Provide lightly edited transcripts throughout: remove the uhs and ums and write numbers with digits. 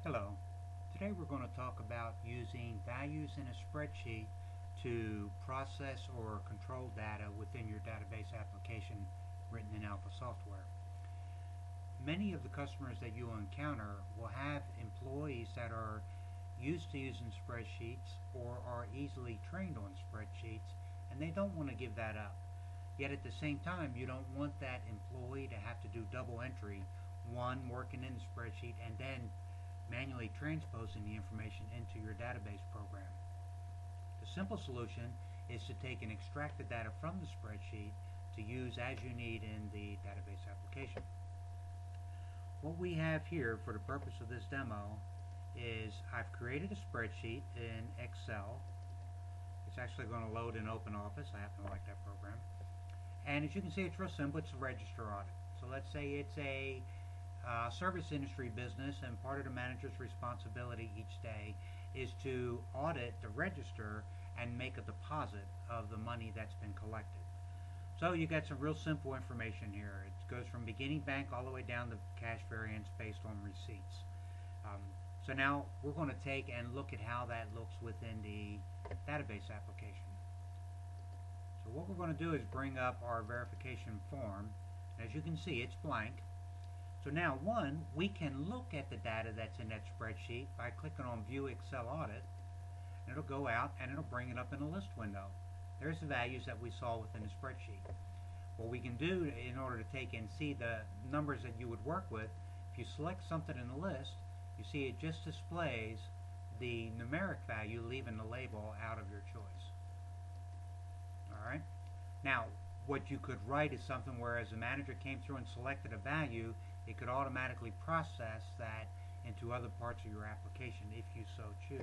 Hello. Today we're going to talk about using values in a spreadsheet to process or control data within your database application written in Alpha software. Many of the customers that you will encounter will have employees that are used to using spreadsheets or are easily trained on spreadsheets, and they don't want to give that up. Yet at the same time, you don't want that employee to have to do double entry, one working in the spreadsheet and then manually transposing the information into your database program. The simple solution is to take and extract the data from the spreadsheet to use as you need in the database application. What we have here for the purpose of this demo is I've created a spreadsheet in Excel. It's actually going to load in OpenOffice. I happen to like that program. And as you can see, it's real simple. It's a register audit. So let's say it's a service industry business, and part of the manager's responsibility each day is to audit the register and make a deposit of the money that's been collected. So you got some real simple information here. It goes from beginning bank all the way down to cash variance based on receipts. So now we're going to take and look at how that looks within the database application. So what we're going to do is bring up our verification form. As you can see, it's blank. So now, we can look at the data that's in that spreadsheet by clicking on View Excel Audit, and it'll go out and it'll bring it up in a list window. There's the values that we saw within the spreadsheet. What we can do in order to take and see the numbers that you would work with, if you select something in the list, you see it just displays the numeric value, leaving the label out of your choice. Alright? Now, what you could write is something where as the manager came through and selected a value, it could automatically process that into other parts of your application if you so choose.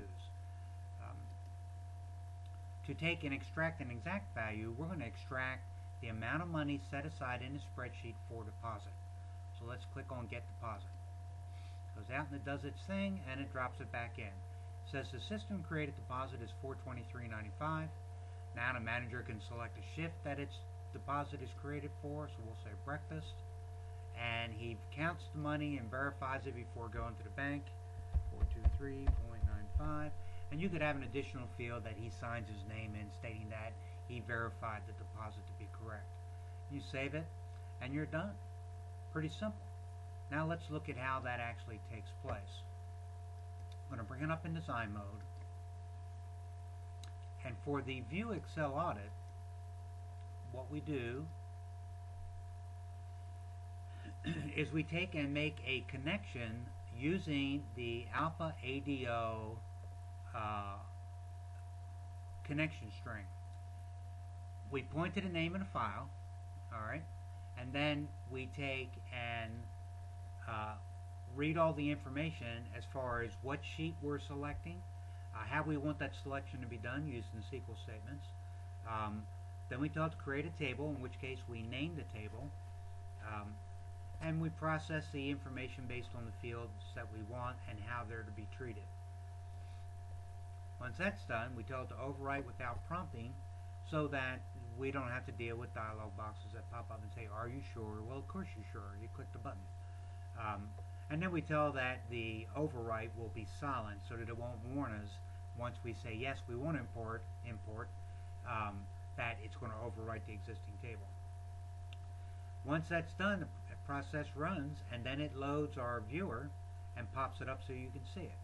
To take and extract an exact value, we're going to extract the amount of money set aside in the spreadsheet for deposit. So let's click on Get Deposit. It goes out and it does its thing and it drops it back in. It says the system created deposit is $423.95. Now the manager can select a shift that its deposit is created for, so we'll say breakfast. And he counts the money and verifies it before going to the bank, 423.95, and you could have an additional field that he signs his name in stating that he verified the deposit to be correct. You save it and you're done. Pretty simple. Now let's look at how that actually takes place. I'm going to bring it up in design mode, and for the View Excel Audit, what we do is we take and make a connection using the Alpha ADO connection string. We point to the name of the file, alright, and then we take and read all the information as far as what sheet we're selecting, how we want that selection to be done using the SQL statements. Then we tell it to create a table, in which case we name the table. And we process the information based on the fields that we want and how they're to be treated. Once that's done, we tell it to overwrite without prompting so that we don't have to deal with dialog boxes that pop up and say, are you sure? Well, of course you're sure. You click the button. And then we tell that the overwrite will be silent so that it won't warn us once we say, yes, we want to import, that it's going to overwrite the existing table. Once that's done, the process runs, and then it loads our viewer and pops it up so you can see it.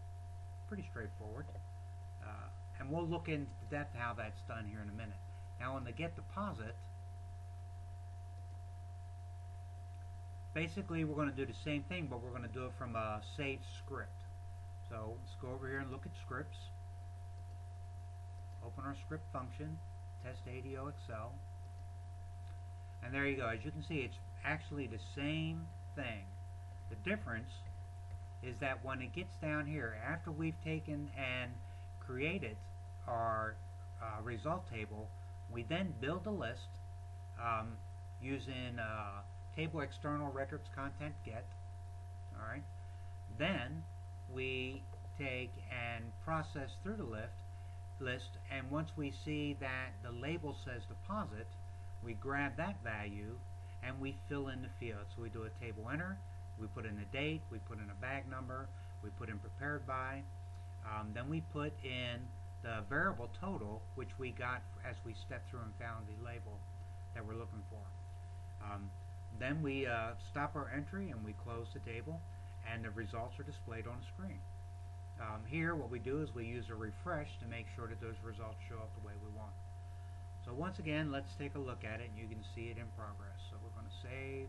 Pretty straightforward. And we'll look into depth how that's done here in a minute. Now on the Get Deposit, basically we're going to do the same thing, but we're going to do it from a saved script. So let's go over here and look at scripts. Open our script function, test ADO Excel. And there you go. As you can see, it's actually the same thing. The difference is that when it gets down here, after we've taken and created our result table, we then build a list using table external records content get. Alright. Then we take and process through the list, and once we see that the label says deposit, we grab that value and we fill in the field. So we do a table enter, we put in the date, we put in a bag number, We put in prepared by. Then we put in the variable total, which we got as we stepped through and found the label that we're looking for. Then we stop our entry and we close the table, and the results are displayed on the screen. Here what we do is we use a refresh to make sure that those results show up the way we want. So once again, let's take a look at it, and you can see it in progress. So we're going to save,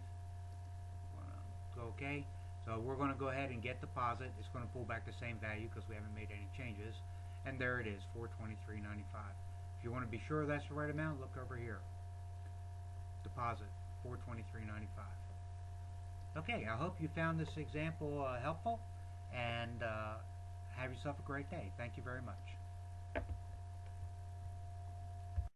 go OK. So we're going to go ahead and get deposit. It's going to pull back the same value because we haven't made any changes, and there it is, $423.95. If you want to be sure that's the right amount, look over here. Deposit, $423.95. Okay, I hope you found this example helpful, and have yourself a great day. Thank you very much.